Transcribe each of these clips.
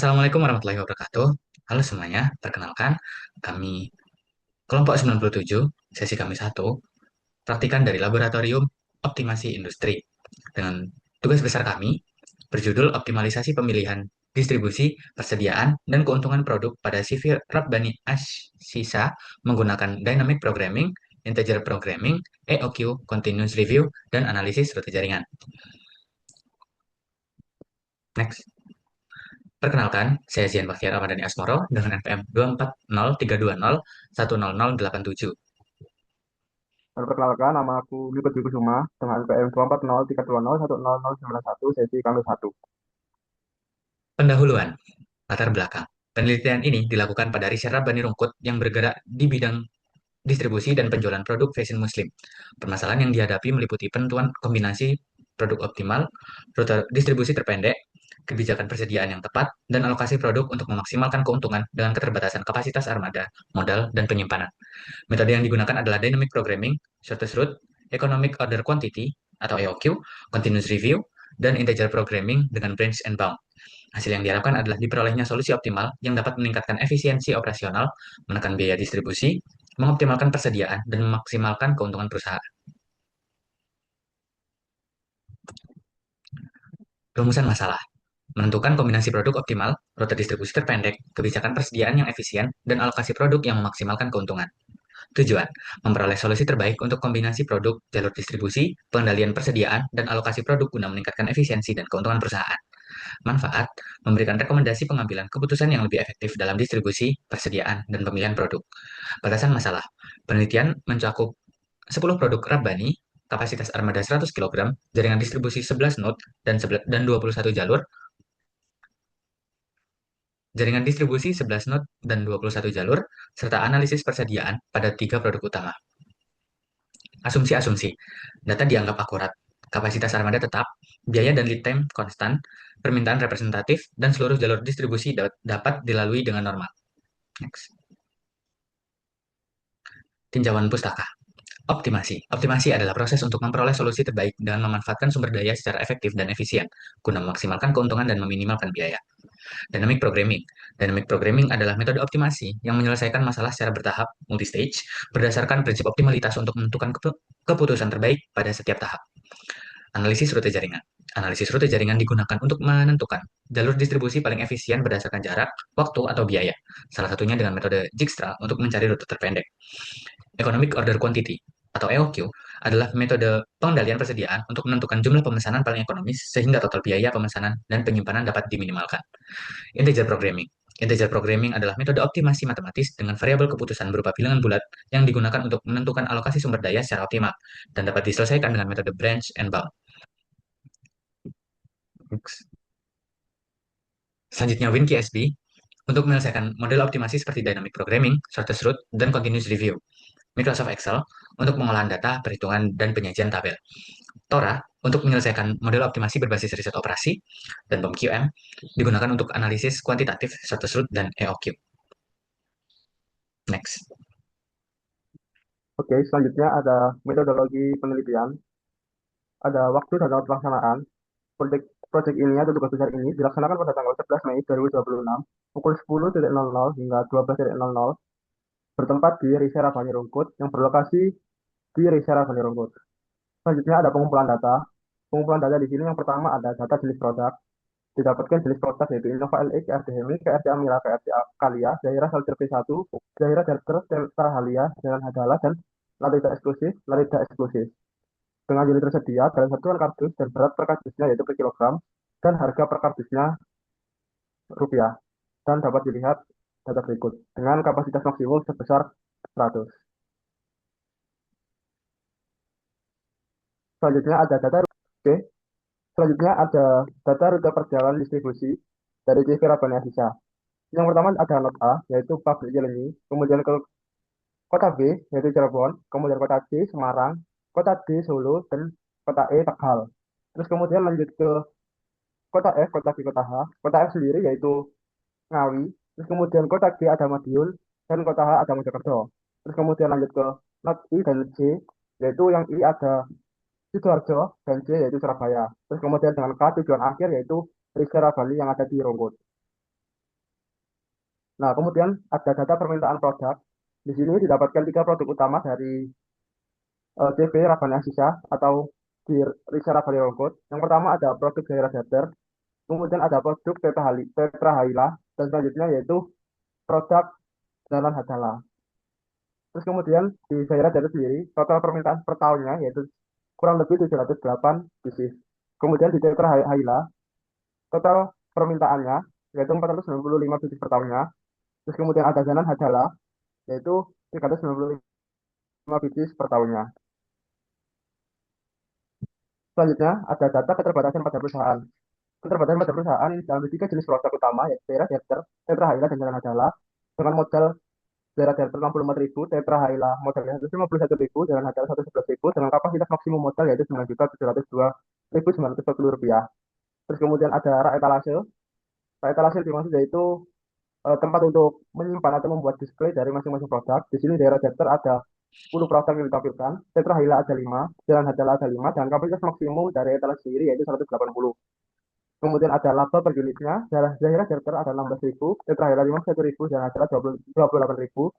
Assalamualaikum warahmatullahi wabarakatuh. Halo semuanya, perkenalkan kami kelompok 97, sesi kami 1, praktikan dari Laboratorium Optimasi Industri dengan tugas besar kami berjudul Optimalisasi Pemilihan Distribusi, Persediaan, dan Keuntungan Produk pada CV Rabbani Ash-Sisa menggunakan Dynamic Programming, Integer Programming, EOQ, Continuous Review, dan Analisis Rute Jaringan. Next. Perkenalkan, saya Zian Baktiar Ramadhani Asmoro dengan NPM 24032010087. Perkenalkan, nama aku Libat Dwi Kusuma dengan NPM 24032010091 sesi kami 1. Pendahuluan, latar belakang. Penelitian ini dilakukan pada riset Rabbani Rungkut yang bergerak di bidang distribusi dan penjualan produk fashion muslim. Permasalahan yang dihadapi meliputi penentuan kombinasi produk optimal, rute distribusi terpendek, kebijakan persediaan yang tepat, dan alokasi produk untuk memaksimalkan keuntungan dengan keterbatasan kapasitas armada, modal, dan penyimpanan. Metode yang digunakan adalah Dynamic Programming, Shortest Route, Economic Order Quantity atau EOQ, Continuous Review, dan Integer Programming dengan Branch and Bound. Hasil yang diharapkan adalah diperolehnya solusi optimal yang dapat meningkatkan efisiensi operasional, menekan biaya distribusi, mengoptimalkan persediaan, dan memaksimalkan keuntungan perusahaan. Rumusan masalah. Menentukan kombinasi produk optimal, rute distribusi terpendek, kebijakan persediaan yang efisien, dan alokasi produk yang memaksimalkan keuntungan. Tujuan, memperoleh solusi terbaik untuk kombinasi produk, jalur distribusi, pengendalian persediaan, dan alokasi produk guna meningkatkan efisiensi dan keuntungan perusahaan. Manfaat, memberikan rekomendasi pengambilan keputusan yang lebih efektif dalam distribusi, persediaan, dan pemilihan produk. Batasan masalah, penelitian mencakup 10 produk Rabbani, kapasitas armada 100 kg, jaringan distribusi 11 node, dan 21 jalur, jaringan distribusi 11 node dan 21 jalur, serta analisis persediaan pada 3 produk utama. Asumsi-asumsi. Data dianggap akurat. Kapasitas armada tetap, biaya dan lead time konstan, permintaan representatif, dan seluruh jalur distribusi dapat dilalui dengan normal. Next. Tinjauan pustaka. Optimasi. Optimasi adalah proses untuk memperoleh solusi terbaik dengan memanfaatkan sumber daya secara efektif dan efisien, guna memaksimalkan keuntungan dan meminimalkan biaya. Dynamic Programming. Dynamic Programming adalah metode optimasi yang menyelesaikan masalah secara bertahap, multi-stage, berdasarkan prinsip optimalitas untuk menentukan keputusan terbaik pada setiap tahap. Analisis rute jaringan. Analisis rute jaringan digunakan untuk menentukan jalur distribusi paling efisien berdasarkan jarak, waktu, atau biaya. Salah satunya dengan metode Dijkstra untuk mencari rute terpendek. Economic Order Quantity atau EOQ adalah metode pengendalian persediaan untuk menentukan jumlah pemesanan paling ekonomis sehingga total biaya pemesanan dan penyimpanan dapat diminimalkan. Integer Programming. Integer Programming adalah metode optimasi matematis dengan variabel keputusan berupa bilangan bulat yang digunakan untuk menentukan alokasi sumber daya secara optimal dan dapat diselesaikan dengan metode Branch and Bound. Selanjutnya WinKSB untuk menyelesaikan model optimasi seperti Dynamic Programming, Shortest Route, dan Continuous Review. Microsoft Excel untuk pengolahan data, perhitungan, dan penyajian tabel. Tora untuk menyelesaikan model optimasi berbasis riset operasi, dan POM-QM digunakan untuk analisis kuantitatif, Shortest Route, dan EOQ. Next. Oke, selanjutnya ada metodologi penelitian, ada waktu dan tahun pelaksanaan. Proyek, proyek ini atau tugas besar ini dilaksanakan pada tanggal 11 Mei 2026 pukul 10.00 hingga 12.00 bertempat di Risera Bani Rungkut yang berlokasi di Risera Bani Rungkut. Selanjutnya ada pengumpulan data. Pengumpulan data di sini yang pertama ada data jenis produk. Didapatkan jenis produk yaitu Innova LE, KRD Hemi, KRD Amira, KRD Kalia, daerah Salter P1, daerah Darter, Delta Halia, Jalan Hadala, dan Latida eksklusif. Dengan unit tersedia dalam satuan kardus dan berat per kardusnya yaitu per kilogram, dan harga per kardusnya rupiah. Dan dapat dilihat data berikut dengan kapasitas maksimum sebesar 100. Selanjutnya ada data Oke. Selanjutnya ada data rute perjalanan distribusi dari CV Rabbani Asisa. Yang pertama ada not A, yaitu pabrik Cilenyi, kemudian ke kota B, yaitu Cirebon, kemudian kota C, Semarang, kota D, Solo, dan kota E, Tegal. Terus kemudian lanjut ke kota F, kota G, kota H. Kota F sendiri yaitu Ngawi, terus kemudian kota G ada Madiun, dan kota H ada Mojokerto. Terus kemudian lanjut ke not I dan C, yaitu yang I ada Sidoarjo, dan C yaitu Surabaya. Terus kemudian dengan K tujuan akhir yaitu Rizky Bali yang ada di Rungkut. Nah, kemudian ada data permintaan produk. Di sini didapatkan tiga produk utama dari CV Rabbani Asisa atau di Risa Rabbani Rongkut. Yang pertama ada produk daerah Dater, kemudian ada produk Tetra Haila, dan selanjutnya yaitu produk Jalan Hadala. Terus kemudian di daerah Dater sendiri, total permintaan per tahunnya yaitu kurang lebih 708 pieces. Kemudian di Tetra Haila, total permintaannya yaitu 495 pieces per tahunnya. Terus kemudian ada Jalan Hadala, yaitu 395 pieces per tahunnya. Selanjutnya ada data keterbatasan pada perusahaan. Keterbatasan pada perusahaan ini dalam tiga jenis produk utama, yaitu daerah Derter, Tetra Haila, dan Jalan Hadala. Dengan modal daerah Derter 64.000, Tetra Haila modalnya 151.000, Jalan Hadala 111.000, dengan kapasitas maksimum modal yaitu 9.702.940 rupiah. Terus kemudian ada rak etalase. Rak etalase dimaksud yaitu tempat untuk menyimpan atau membuat display dari masing-masing produk. Di sini daerah Derter ada 10 produk yang ditampilkan, Tetra Haila ada 5, Jalan Hadala ada 5, dan kapasitas maksimum dari etalase sendiri yaitu 180. Kemudian ada laba per unitnya, Zahira Charter ada 16.000, Tetra Hela 51.000, dan Hajara 28.000.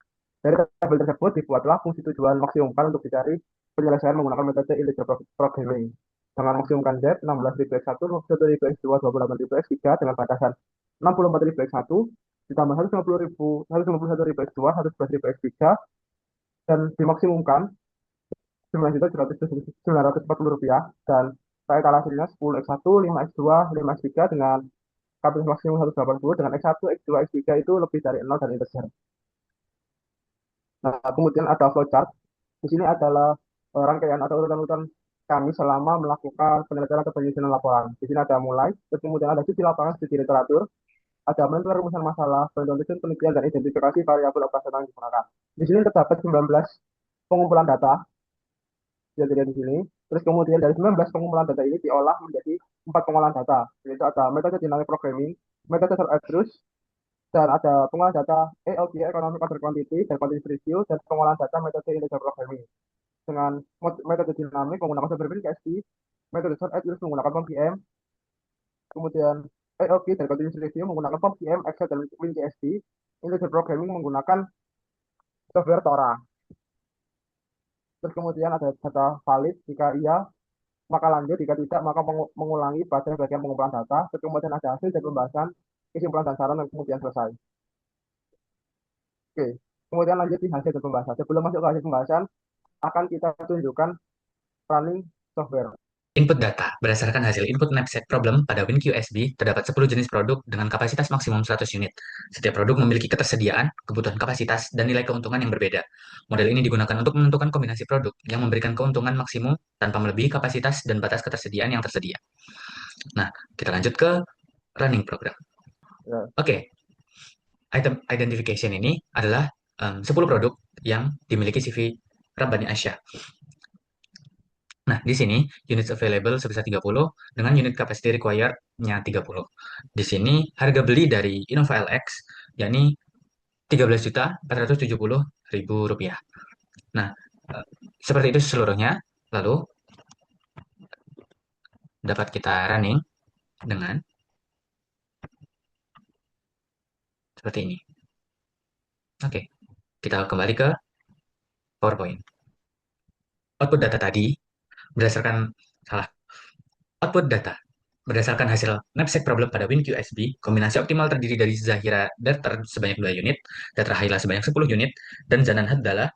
Dari tabel tersebut dibuatlah fungsi tujuan maksimumkan untuk dicari penyelesaian menggunakan metode integer programming. Dengan maksimumkan Z 16.000 X1, 1.000 X2, 28.000 X3 dengan batasan 64.000 X1 ditambah 151.000 X2, 111.000 X3 dan dimaksimumkan 9.940 rupiah dan saya hasilnya 10 X1, 5 X2, 5 X3 dengan kapasitas maksimum 180 dengan X1, X2, X3 itu lebih dari 0 dan integer. Nah, kemudian ada flowchart. Di sini adalah rangkaian atau urutan-urutan kami selama melakukan penelitian atau penyusunan laporan. Di sini ada mulai, terus kemudian ada studi lapangan, studi literatur, ada menentukan rumusan masalah, penelitian penelitian, dan identifikasi variabel operasional yang digunakan. Di sini terdapat 19 pengumpulan data yang dilihat di sini. Terus kemudian dari 19 pengumpulan data ini diolah menjadi 4 pengolahan data. Yaitu ada metode dynamic programming, metode search address, dan ada pengolahan data EOQ, Economic Order Quantity, dan Quantity Review, dan pengolahan data metode integer programming. Dengan metode dinamik menggunakan software KSP, metode search address menggunakan POM, kemudian EOQ dan Quantity Review menggunakan POM, Excel, dan WinKSP, integer programming menggunakan software Tora. Terus kemudian ada data valid, jika iya maka lanjut, jika tidak maka mengulangi bagian pengumpulan data, kemudian ada hasil dan pembahasan, kesimpulan dan saran, dan kemudian selesai. Oke, kemudian lanjut di hasil dan pembahasan. Sebelum masuk ke hasil pembahasan, akan kita tunjukkan running software. Input data. Berdasarkan hasil input knapsack problem pada WinQSB, terdapat 10 jenis produk dengan kapasitas maksimum 100 unit. Setiap produk memiliki ketersediaan, kebutuhan kapasitas, dan nilai keuntungan yang berbeda. Model ini digunakan untuk menentukan kombinasi produk yang memberikan keuntungan maksimum tanpa melebihi kapasitas dan batas ketersediaan yang tersedia. Nah, kita lanjut ke running program. Ya. Oke, item identification ini adalah 10 produk yang dimiliki CV Rabbani Asya. Nah, di sini units available sebesar 30 dengan unit capacity required-nya 30. Di sini harga beli dari Innova LX yakni 13.470.000 rupiah. Nah, seperti itu seluruhnya. Lalu dapat kita running dengan seperti ini. Oke, kita kembali ke PowerPoint. Output data tadi berdasarkan salah output data. Berdasarkan hasil knapsack problem pada WinQSB, kombinasi optimal terdiri dari Zahira Darter sebanyak 2 unit, Tetra Haila sebanyak 10 unit, dan Zanan Haddala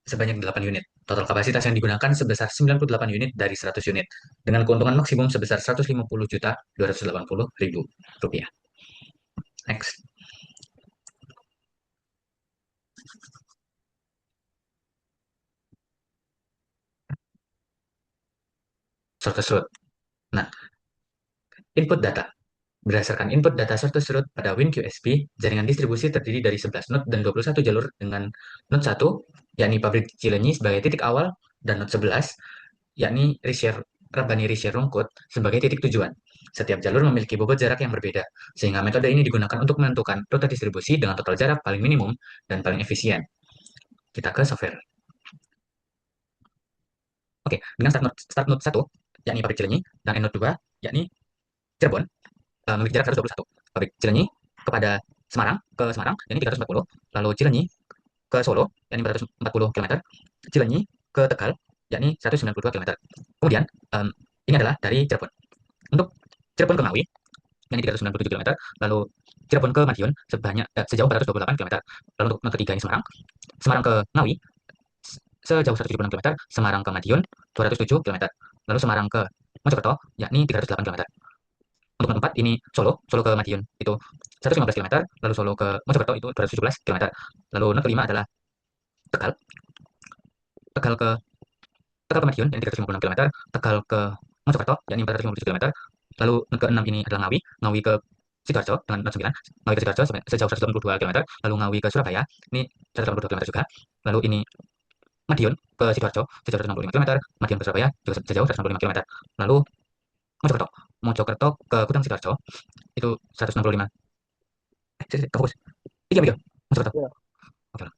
sebanyak 8 unit. Total kapasitas yang digunakan sebesar 98 unit dari 100 unit, dengan keuntungan maksimum sebesar 150.280.000 rupiah. Next. Short. Nah, input data. Berdasarkan input data short pada WinQSP, jaringan distribusi terdiri dari 11 node dan 21 jalur dengan node 1, yakni pabrik Cilenyi sebagai titik awal, dan node 11, yakni Rabbani Reshare Rungkut sebagai titik tujuan. Setiap jalur memiliki bobot jarak yang berbeda, sehingga metode ini digunakan untuk menentukan rute distribusi dengan total jarak paling minimum dan paling efisien. Kita ke software. Oke, dengan start node 1, yakni pabrik Cilenyi, dan end node 2, yakni Cirebon, memiliki jarak 121. Pabrik Cilenyi kepada Semarang ke Semarang, yakni 340, lalu Cilenyi ke Solo, yakni 440 km, Cilenyi ke Tegal, yakni 192 km. Kemudian, ini adalah dari Cirebon. Untuk Cirebon ke Ngawi, yakni 397 km, lalu Cirebon ke Madiun sejauh 428 km. Lalu untuk node ketiga ini Semarang, Semarang ke Ngawi sejauh 176 km, Semarang ke Madiun 207 km. Lalu Semarang ke Mojokerto, yakni 308 km. Untuk node 4 ini Solo, Solo ke Madiun itu 115 km, lalu Solo ke Mojokerto itu 217 km. Lalu node kelima adalah Tegal, Tegal ke Tegal ke Madiun yang 356 km, Tegal ke Mojokerto yakni 457 km. Lalu node ke-6 ini adalah Ngawi, Ngawi ke Sidoarjo dengan node 9, Ngawi ke Sidoarjo sejauh 182 km, lalu Ngawi ke Surabaya ini 182 km juga. Lalu ini Madiun ke Sidoarjo sejauh 165 km, Madiun ke Surabaya juga sejauh 165 km. Lalu Mojokerto, Mojokerto ke Gudang Sidoarjo itu 165. Fokus. Tiga video. Mojokerto. Ya. Oke.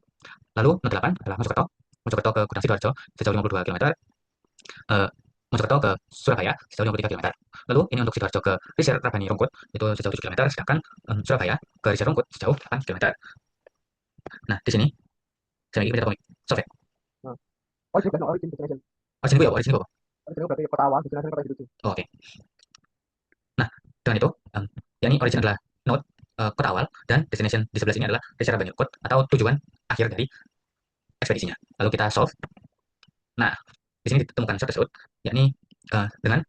Lalu node 8 adalah Mojokerto, Mojokerto ke Gudang Sidoarjo sejauh 52 km, eh, Mojokerto ke Surabaya sejauh 53 km. Lalu ini untuk Sidoarjo ke Risher Rabani Rungkut itu sejauh 7 km, sedangkan Surabaya ke Risher Rungkut sejauh 8 km. Nah, di sini saya ingin komik. Sobek. Nah, origin bukan origin destination. Origin gue ya, origin gue. Origin berarti kota awal, destination kota hidup. Oh, oke. Nah, dengan itu, yakni origin adalah node kota awal dan destination di sebelah sini adalah Risher Rabani Rungkut atau tujuan akhir dari ekspedisinya. Lalu kita solve. Nah, di sini ditemukan short tersebut, yakni dengan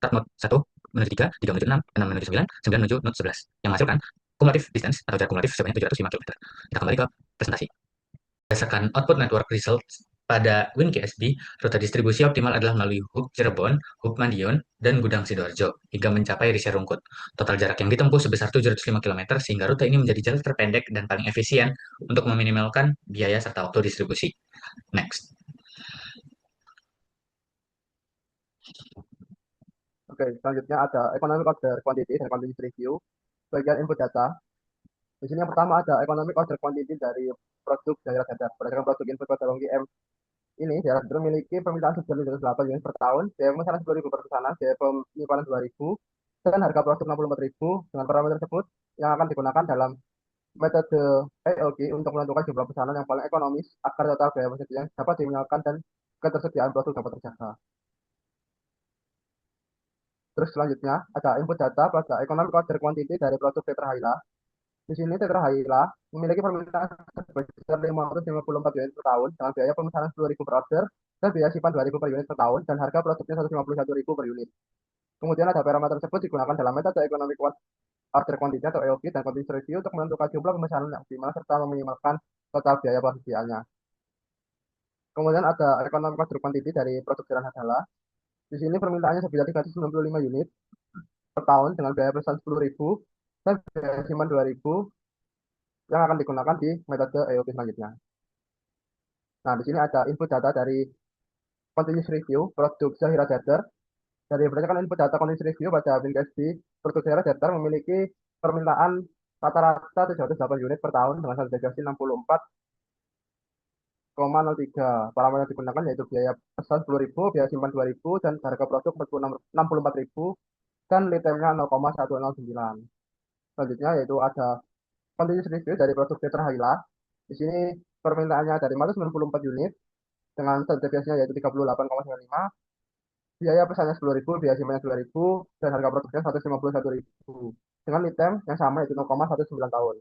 start node 1 menuju 3, 3 menuju 6, 6 menuju 9, 9 menuju node 11, yang menghasilkan cumulative distance atau jarak kumulatif sebanyak 705 km. Kita kembali ke presentasi. Berdasarkan output network results pada WinKSB, rute distribusi optimal adalah melalui Hub Cirebon, Hub Madiun, dan Gudang Sidoarjo, hingga mencapai Risher Rungkut. Total jarak yang ditempuh sebesar 705 km, sehingga rute ini menjadi jalur terpendek dan paling efisien untuk meminimalkan biaya serta waktu distribusi. Next. Oke, selanjutnya ada economic order quantity dan quantity review. Bagian input data. Di sini yang pertama ada economic order quantity dari produk daerah dadar. Berdasarkan produk input pada longgi M ini, daerah dadar memiliki permintaan sebesar 8 unit per tahun, biaya pemesanan 10.000 per pesanan, biaya penyimpanan 2.000, dan harga produk 64.000. Dengan parameter tersebut yang akan digunakan dalam metode EOG untuk menentukan jumlah pesanan yang paling ekonomis agar total biaya persediaan dapat diminimalkan dan ketersediaan produk dapat terjaga. Terus selanjutnya ada input data pada economic order quantity dari produk Tetra Hyla. Di sini Tetra Hyla memiliki permintaan sebesar 554 unit per tahun dengan biaya pemesanan 10.000 per order dan biaya simpan 2.000 per unit per tahun dan harga produknya 151.000 per unit. Kemudian ada parameter tersebut digunakan dalam metode economic order quantity atau EOQ dan continuous review untuk menentukan jumlah pemesanan yang optimal serta meminimalkan total biaya persediaannya. Kemudian ada economic order quantity dari produk Kiran Hadala. Di sini permintaannya sebesar 395 unit per tahun dengan biaya pesan 10.000 dan biaya simpan 2.000 yang akan digunakan di metode EOP selanjutnya. Nah, di sini ada input data dari continuous review produk Zahira Dater. Dari berdasarkan input data continuous review pada WinKSB, produk Zahira Dater memiliki permintaan rata-rata 708 unit per tahun dengan harga deviasi 64,03. Parameter yang digunakan yaitu biaya pesan 10.000, biaya simpan 2.000, dan harga produk 64.000 dan lead time-nya 0,109. Selanjutnya yaitu ada continuous review dari produk Tetra Hyla. Di sini permintaannya dari 494 unit dengan deviasinya yaitu 38,95. Biaya pesannya 10.000, biaya simpannya 2.000, dan harga produknya 151.000. Dengan lead time yang sama yaitu 0,19 tahun.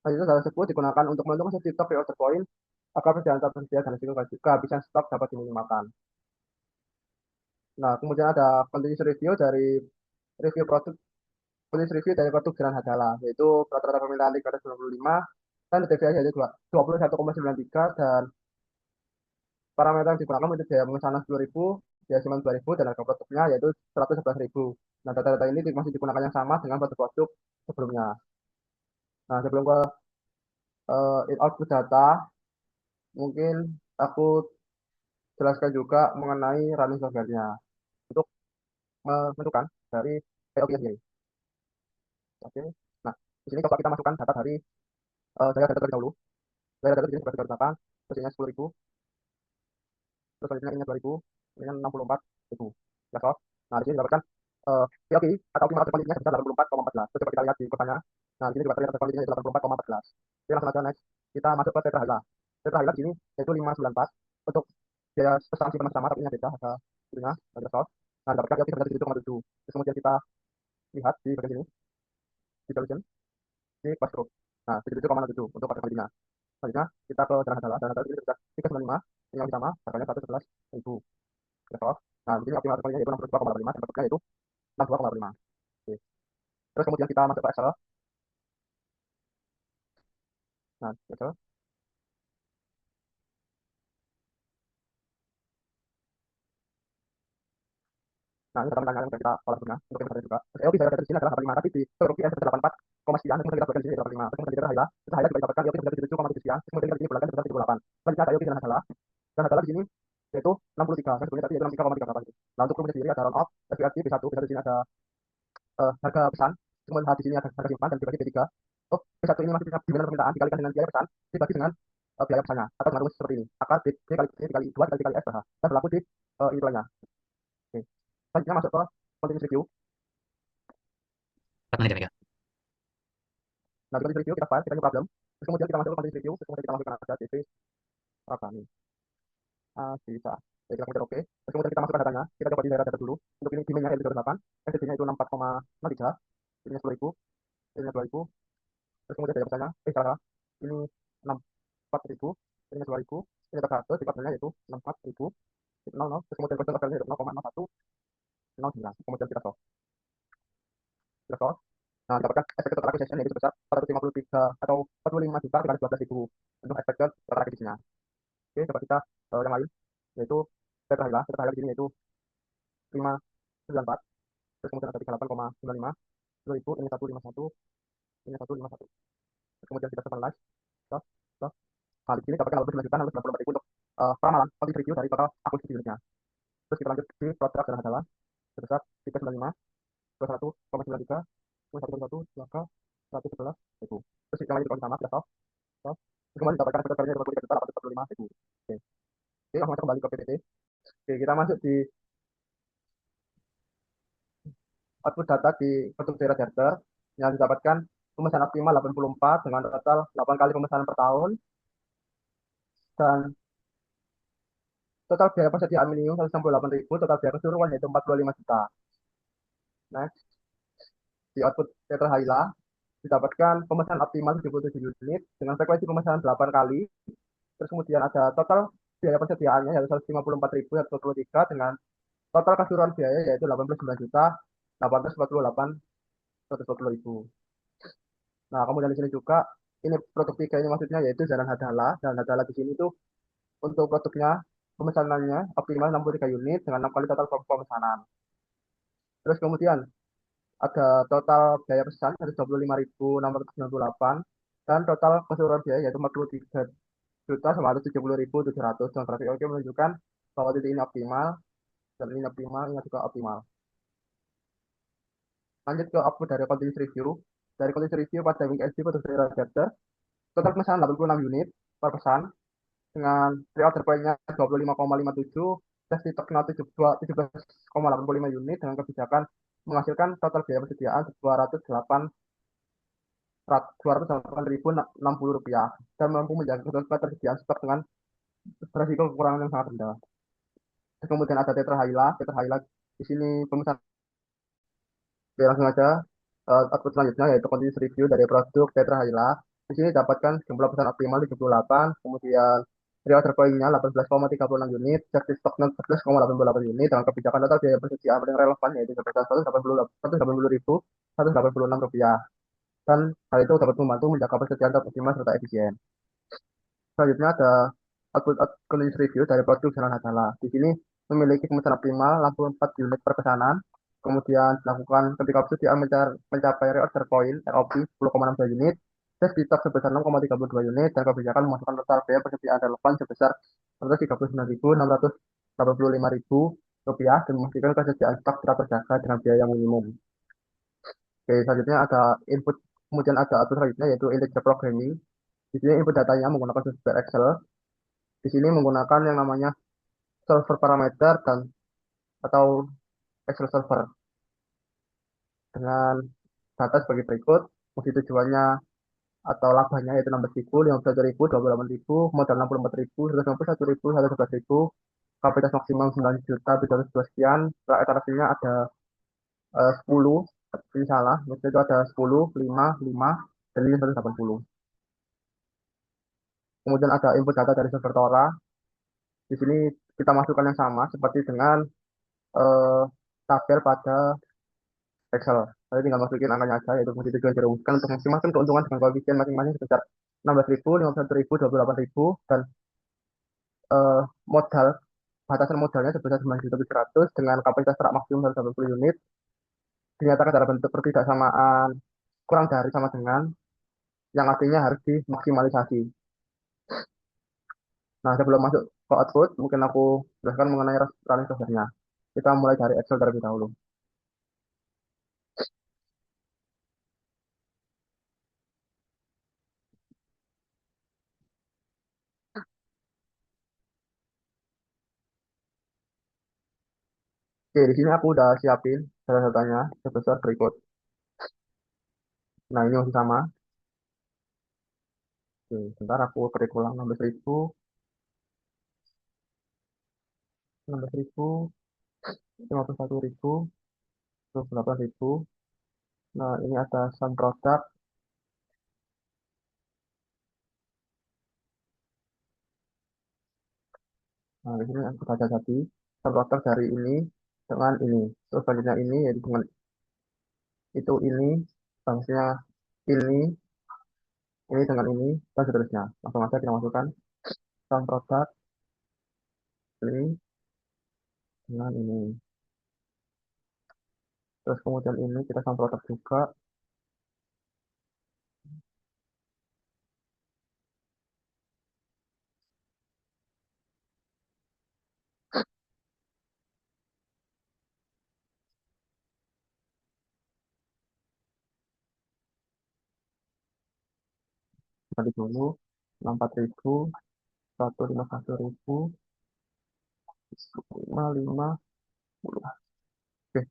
Selanjutnya data tersebut digunakan untuk menentukan safety stock pre-order point agar perjalanan tetap tersedia dan risiko kehabisan stok dapat diminimalkan. Nah, kemudian ada continuous review dari review produk continuous review dari produk Grand Hadala, yaitu rata-rata permintaan 395 dan deviasi yaitu 21,93 dan parameter yang digunakan untuk biaya pemesanan 10.000, biaya simpan 2.000 dan harga produknya yaitu 111.000. Nah, data-data ini masih digunakan yang sama dengan produk-produk sebelumnya. Nah, sebelum ke output data, mungkin aku jelaskan juga mengenai running software-nya untuk menentukan dari POP sendiri. Oke. Nah, di sini coba kita masukkan data dari data terlebih dahulu. Data di sini sebagai data, terus ini 10.000, terus selanjutnya ini 2.000, ini 64.000. Ya, so. Nah, di sini didapatkan POP atau optimal kondisinya sebesar 84,14. Coba kita lihat di kotanya. Nah, di sini juga terlihat kondisinya 84,14. Oke, langsung aja next. Kita masuk ke tetrahedra. Tetrahedra di sini yaitu 594 untuk biaya pesan simpan sama, tapi ini beda harga itunya Microsoft. Nah, dapatkan IoT sebesar 7,7. Terus kemudian kita lihat di bagian sini di solution di cost group. Nah, 77,7 untuk harga kalinya. Selanjutnya kita ke jalan adalah jalan adalah ini sudah 395 ini yang sama harganya 111.000 Microsoft. Nah, di sini optimal kalinya yaitu 62,5 dan dapatnya yaitu 62,5. Oke. Terus kemudian kita masuk ke Excel. Nah, Excel. Nah, ini pertanyaan yang kita olah sebelumnya untuk yang juga. Terus EOP dari sini adalah 85, tapi di EOP yang 84 sekian, terus kita berikan di sini 85. Terus kemudian kita highlight, kita highlight juga dapatkan EOP dari 7,7 sekian, terus kemudian kita di sini bulatkan sebesar 38. Selanjutnya ada EOP dan adalah di sini yaitu 63, kan sebelumnya tadi yaitu 63,38 gitu. Nah, untuk kemudian sendiri ada round off, SPRT B1, di sini ada harga pesan, kemudian di sini ada harga simpan dan dibagi B3. Oh, B1 ini masih dimana permintaan dikalikan dengan biaya pesan, dibagi dengan biaya pesannya atau dengan rumus seperti ini. Akar B kali C dikali 2 dikali S BH. Dan berlaku di ini lainnya. Oke. Selanjutnya masuk ke continuous review. 4 menit ya, Mega. Nah, di continuous review kita file, kita new problem. Terus kemudian kita masuk ke continuous review, terus kemudian kita masukkan ada DP Rabani. Bisa. Jadi kita kemudian oke. Terus kemudian kita masukkan datanya. Kita coba di daerah data dulu. Untuk ini demand-nya yaitu 28, SDD-nya itu 64,03, ini 10.000, ini 2.000. Terus kemudian daya pesannya, salah. Ini 64.000, ini 2.000, ini 100, di partnernya yaitu 64.000, 00. Terus kemudian question of value yaitu 0,0109. Kemudian kita solve. Nah, dapatkan expected total acquisition yaitu sebesar 453 atau 45 juta dikali 12.000 untuk expected total acquisition-nya. Oke, coba kita yang lain yaitu Tetra di sini yaitu 594, terus kemudian ada 38,95, 2000, ini 151, ini 151. Terus kemudian kita finalize, stop, stop. Nah, di sini dapatkan 89.000 untuk peramalan quantity review dari total akuisisi unitnya. Terus kita lanjut di produk dan adalah sebesar 395, 21,93, 121, maka 111 ribu. Terus yang lain di sama, kita stop, stop. Terus kemudian dapatkan produk barunya 23 juta 845 ribu. Oke, oke, langsung kembali ke PPT. Oke, kita masuk di output data di produk daerah charter yang didapatkan pemesanan optimal 84 dengan total 8 kali pemesanan per tahun dan total biaya persediaan minimum 168.000, total biaya keseluruhan yaitu 45 juta. Next, di output Tetra Haila didapatkan pemesanan optimal 77 unit dengan frekuensi pemesanan 8 kali. Terus kemudian ada total biaya persediaannya yaitu 154.123 dengan total keseluruhan biaya yaitu 89 juta 848.120 ribu. Nah, kemudian di sini juga ini produk tiga ini maksudnya yaitu Jalan Hadala. Jalan Hadala di sini tuh untuk produknya pemesanannya optimal 63 unit dengan 6 kali total pemesanan. Terus kemudian ada total biaya pesan 125.698 dan total keseluruhan biaya yaitu 43.970.700. Dan grafik oke menunjukkan bahwa titik ini optimal dan ini optimal, ini juga optimal. Lanjut ke output dari continuous review. Dari continuous review pada week SD untuk daerah Jogja, total pemesanan 86 unit per pesan dengan pre-order point-nya 25,57, tes stoknya 17,85 unit dengan kebijakan menghasilkan total biaya persediaan 208.060 rupiah dan mampu menjaga ketersediaan stok dengan beresiko kekurangan yang sangat rendah. Terus kemudian ada Tetra Haila di sini pemesan. Oke, langsung aja output selanjutnya yaitu continuous review dari produk Tetra Haila. Di sini dapatkan jumlah pesan optimal 78, kemudian pre-order point-nya 18,36 unit, service stoknya 14,88 unit, dengan kebijakan total biaya persediaan paling relevan yaitu sebesar 180.186 rupiah. Dan hal itu dapat membantu menjaga persediaan tetap optimal serta efisien. Selanjutnya ada output continuous review dari produk Jalan Hadala. Di sini memiliki pemesanan optimal 64 unit per pesanan, kemudian dilakukan ketika persediaan mencapai reorder point ROP 10,62 unit, tes di stok sebesar 6,32 unit, dan kebijakan memasukkan total biaya persediaan relevan sebesar 139.685 rupiah dan memastikan kesediaan stok tetap terjaga dengan biaya yang minimum. Oke, selanjutnya ada input, kemudian ada output selanjutnya yaitu integer programming. Di sini input datanya menggunakan software Excel. Di sini menggunakan yang namanya solver parameter dan atau Excel server dengan data sebagai berikut. Fungsi tujuannya atau labanya yaitu 16.000, 51.000, 28.000, modal 64.000, 191.000, 111.000, kapasitas maksimal 9.702 sekian. Etalasinya ada 10, ini salah, maksudnya itu ada 10, 5, 5, dan ini 180. Kemudian ada input data dari server Tora. Di sini kita masukkan yang sama seperti dengan eh, tabel pada Excel. Saya tinggal masukin angkanya aja, yaitu fungsi tujuan dirumuskan untuk maksimalkan keuntungan dengan koefisien masing-masing sebesar 16.000, 51.000, 28.000, dan eh, modal, batasan modalnya sebesar 9.700 dengan kapasitas perak maksimum 180 unit, dinyatakan dalam bentuk pertidaksamaan kurang dari sama dengan, yang artinya harus dimaksimalisasi. Nah, sebelum masuk ke output, mungkin aku jelaskan mengenai running software-nya. Kita mulai dari Excel terlebih dahulu. Oke, di sini aku udah siapin data-datanya sebesar berikut. Nah, ini masih sama. Oke, sebentar aku ketik ulang 16.000, 16.000, 51.000, 28.000. Nah, ini ada sum product. Nah, di sini aku baca tadi sum product dari ini dengan ini. Terus selanjutnya ini yaitu dengan itu ini, maksudnya ini dengan ini, dan seterusnya. Langsung aja kita masukkan sum product ini dengan ini. Terus kemudian ini kita sum product juga. Tadi dulu 64.000, 151.000, 55. Oke,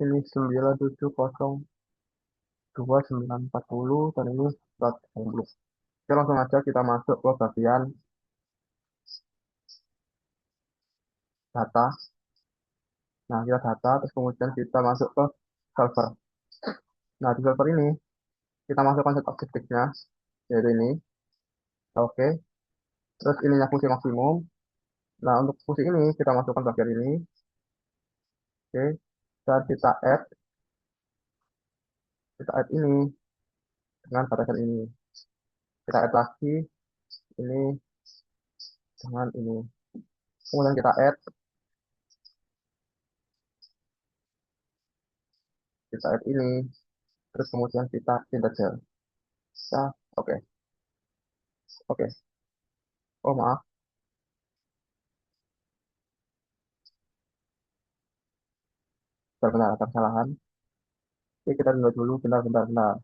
ini 9702940 dan ini 180. Oke, langsung aja kita masuk ke bagian data. Nah, kita data, terus kemudian kita masuk ke server. Nah, di server ini kita masukkan set objektifnya, yaitu ini. Oke, terus ininya fungsi maksimum. Nah, untuk fungsi ini kita masukkan bagian ini. Oke, dan kita add ini dengan batasan ini. Kita add lagi ini dengan ini. Kemudian kita add ini, terus kemudian kita integer. Ya, oke, oke. Oh maaf, benar-benar ada kesalahan. Oke, kita tunggu dulu, bentar, bentar, bentar.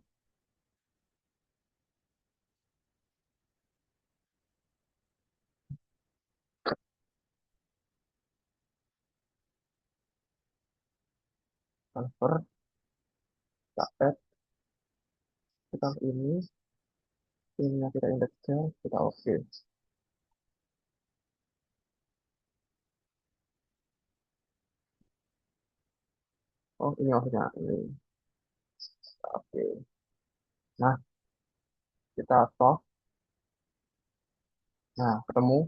Transfer, kita add, kita ininya kita integer, kita oke. Oh, ini maksudnya ini. Oke. Nah, kita solve. Nah, ketemu.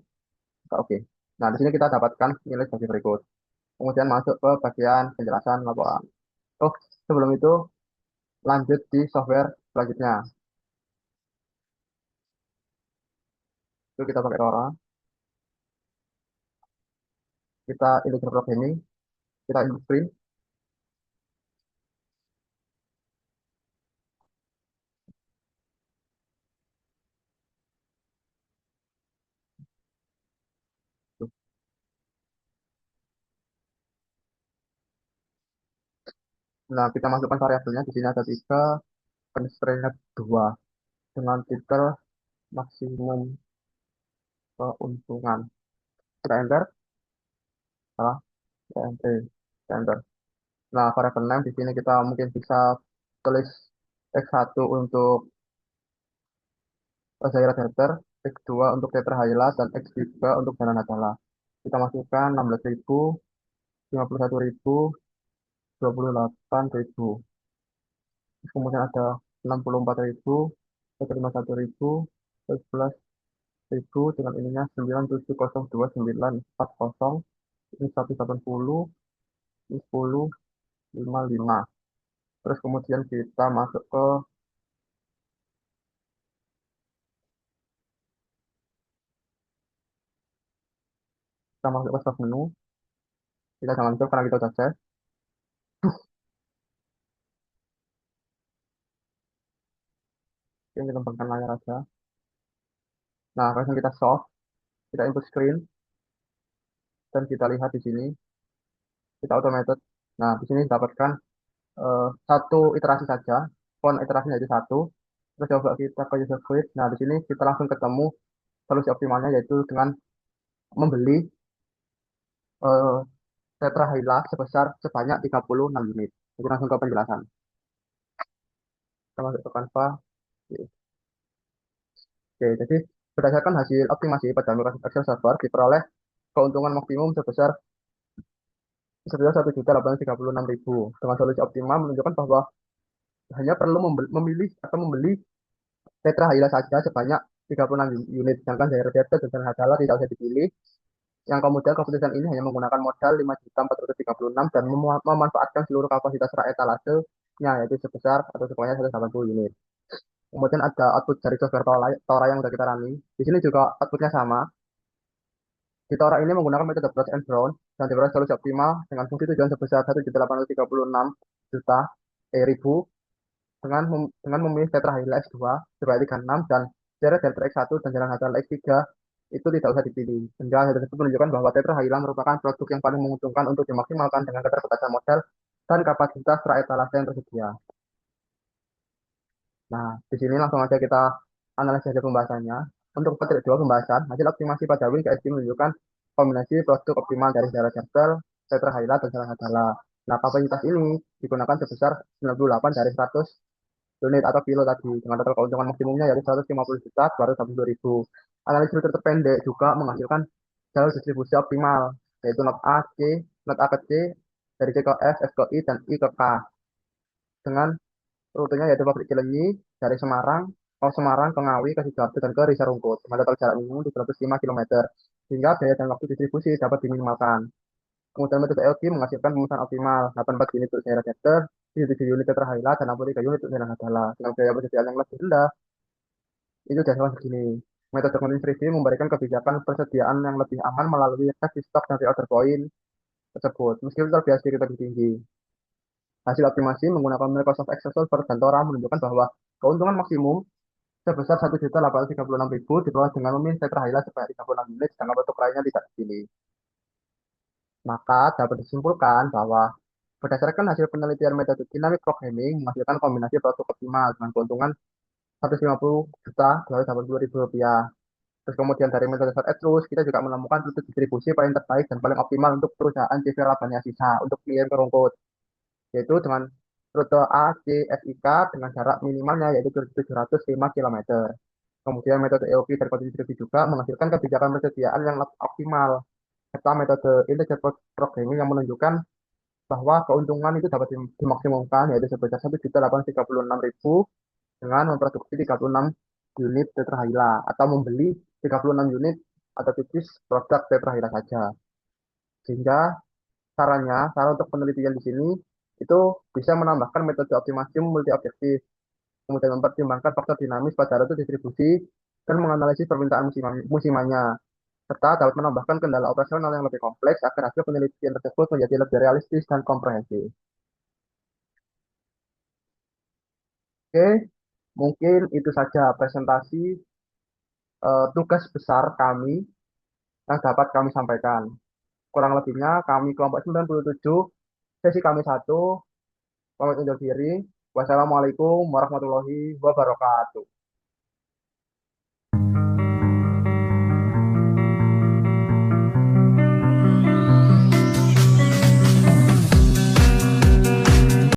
Kita oke. Nah, di sini kita dapatkan nilai sebagai berikut. Kemudian masuk ke bagian penjelasan laporan. Oh, sebelum itu lanjut di software selanjutnya. Itu kita pakai Aura. Kita integer programming. Kita input print. Nah, kita masukkan variabelnya. Di sini ada 3, constraint-nya 2. Dengan titel maksimum keuntungan. Kita enter. Salah. Kita enter. Kita enter. Nah, variabel name di sini kita mungkin bisa tulis X1 untuk Zaira Derter, X2 untuk tetrahydrala, dan X3 untuk Dana Nadala. Kita masukkan 16.000, 51.000, 28.000. Terus kemudian ada 64.000, 51.000, 11.000 dengan ininya 9702940. Ini 180, ini 10, 55. Terus kemudian kita masuk ke staf menu. Kita jangan save karena kita udah save. Oke, kita kembangkan layar aja. Nah, langsung kita solve, kita input screen, dan kita lihat di sini, kita automated. Nah, di sini dapatkan satu iterasi saja, font iterasinya itu satu. Terus coba kita ke user query. Nah, di sini kita langsung ketemu solusi optimalnya, yaitu dengan membeli eh, tetrahydrala sebesar sebanyak 36 unit. Jadi langsung ke penjelasan. Kita masuk ke Canva. Oke, jadi berdasarkan hasil optimasi pada Microsoft Excel Server diperoleh keuntungan maksimum sebesar 1.836.000. Dengan solusi optimal menunjukkan bahwa hanya perlu memilih atau membeli tetrahydrala saja sebanyak 36 unit, sedangkan dari Redemptor dan Hadala tidak usah dipilih. Yang kemudian keputusan ini hanya menggunakan modal 5.436 dan memanfaatkan seluruh kapasitas rak etalasenya, yaitu sebesar atau sebanyak 180 unit. Kemudian ada output dari software Tora yang sudah kita running. Di sini juga outputnya sama. Di Tora ini menggunakan metode Brush and Brown dan diperoleh solusi optimal dengan fungsi tujuan sebesar 1.836 juta ribu dengan memilih tetrahydrala X2 sebanyak 36 dan syarat delta X1 dan jalan hadal X3 itu tidak usah dipilih. Penjelasan tersebut menunjukkan bahwa tetrahydrala merupakan produk yang paling menguntungkan untuk dimaksimalkan dengan keterbatasan modal dan kapasitas rak etalase yang tersedia. Nah, di sini langsung aja kita analisis hasil pembahasannya. Untuk petik 2 pembahasan, hasil optimasi pada Win KSP menunjukkan kombinasi produk optimal dari Zara Chapter, tetrahydrala, dan Zara Hadala. Nah, kapasitas ini digunakan sebesar 98 dari 100 unit atau kilo tadi dengan total keuntungan maksimumnya yaitu 150 juta 282.000. Analisis rute terpendek juga menghasilkan jalur distribusi optimal yaitu not A ke C, dari C ke F, F ke I, dan I ke K dengan rutenya yaitu pabrik Cilenyi dari Semarang ke Ngawi ke Sidoarjo dan ke Risa Rungkut dengan total jarak minimum 305 km sehingga biaya dan waktu distribusi dapat diminimalkan. Kemudian metode LQ menghasilkan pemesanan optimal 84 unit untuk Sierra Chapter, 7 unit tetrahydrala, dan 63 unit untuk Sierra Hadala. Dengan biaya persediaan yang lebih rendah, itu dihasilkan segini. Metode continuous review memberikan kebijakan persediaan yang lebih aman melalui tes di stok dan reorder point tersebut, meskipun terbiasa sedikit lebih tinggi. Hasil optimasi menggunakan Microsoft Excel Server dan Tora menunjukkan bahwa keuntungan maksimum sebesar 1.836.000 diperoleh dengan memilih tetrahydrala sebanyak 36 unit, sedangkan produk lainnya tidak dipilih. Maka dapat disimpulkan bahwa berdasarkan hasil penelitian metode dynamic programming menghasilkan kombinasi produk optimal dengan keuntungan 150 juta 280 ribu rupiah. Terus kemudian dari metode short terus kita juga menemukan rute distribusi paling terbaik dan paling optimal untuk perusahaan CV Labanya Sisa untuk mengirim ke Rungkut, yaitu dengan rute A, C, F, I, K dengan jarak minimalnya yaitu 705 km. Kemudian metode EOP dan kode distribusi juga menghasilkan kebijakan persediaan yang optimal serta metode integer programming yang menunjukkan bahwa keuntungan itu dapat dimaksimumkan yaitu sebesar 1.836.000 dengan memproduksi 36 unit tetrahydrala atau membeli 36 unit atau tipis produk tetrahydrala saja. Sehingga cara untuk penelitian di sini itu bisa menambahkan metode optimasi multi objektif, kemudian mempertimbangkan faktor dinamis pada rute distribusi dan menganalisis permintaan musimannya, serta dapat menambahkan kendala operasional yang lebih kompleks agar hasil penelitian tersebut menjadi lebih realistis dan komprehensif. Oke, mungkin itu saja presentasi tugas besar kami yang dapat kami sampaikan. Kurang lebihnya kami kelompok 97, sesi kami satu, pamit undur diri. Wassalamualaikum warahmatullahi wabarakatuh.